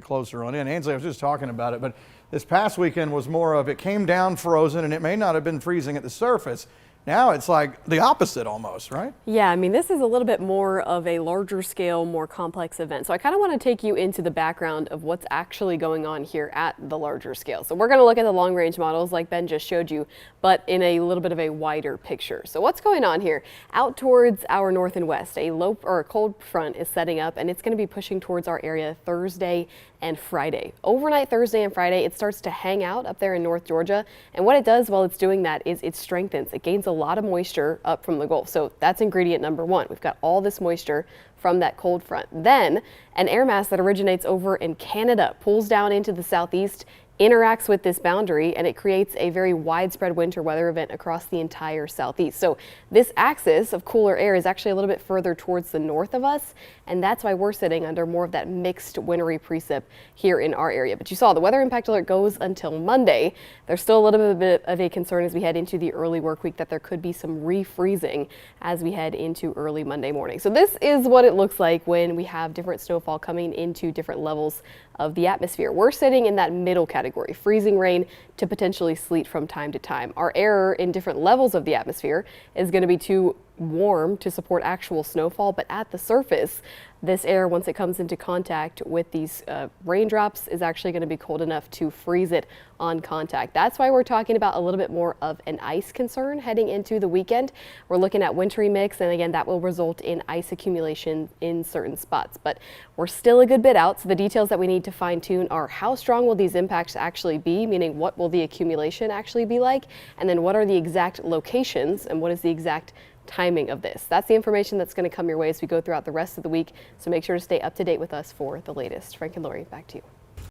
closer on in. Ainsley, I was just talking about it, but this past weekend was more of it came down frozen and it may not have been freezing at the surface. Now it's like the opposite almost, right? Yeah, I mean, this is a little bit more of a larger scale, more complex event. So I kind of want to take you into the background of what's actually going on here at the larger scale. So we're going to look at the long range models like Ben just showed you, but in a little bit of a wider picture. So what's going on here? Out towards our north and west, a low or a cold front is setting up and it's going to be pushing towards our area Thursday and Friday. Overnight Thursday and Friday, it starts to hang out up there in North Georgia. And what it does while it's doing that is it strengthens. It gains a lot of moisture up from the Gulf. So that's ingredient number one. We've got all this moisture from that cold front. Then an air mass that originates over in Canada pulls down into the southeast, interacts with this boundary, and it creates a very widespread winter weather event across the entire southeast. So this axis of cooler air is actually a little bit further towards the north of us, and that's why we're sitting under more of that mixed wintry precip here in our area. But you saw the weather impact alert goes until Monday. There's still a little bit of a concern as we head into the early work week that there could be some refreezing as we head into early Monday morning. So this is what it looks like when we have different snowfall coming into different levels of the atmosphere. We're sitting in that middle category, freezing rain to potentially sleet from time to time. Our air in different levels of the atmosphere is going to be too warm to support actual snowfall, but at the surface, this air, once it comes into contact with these raindrops, is actually going to be cold enough to freeze it on contact. That's why we're talking about a little bit more of an ice concern heading into the weekend. We're looking at wintry mix, and again, that will result in ice accumulation in certain spots. But we're still a good bit out, so the details that we need to fine tune are how strong will these impacts actually be, meaning what will the accumulation actually be like, and then what are the exact locations and what is the exact timing of this. That's the information that's going to come your way as we go throughout the rest of the week. So make sure to stay up to date with us for the latest. Frank and Lori, back to you.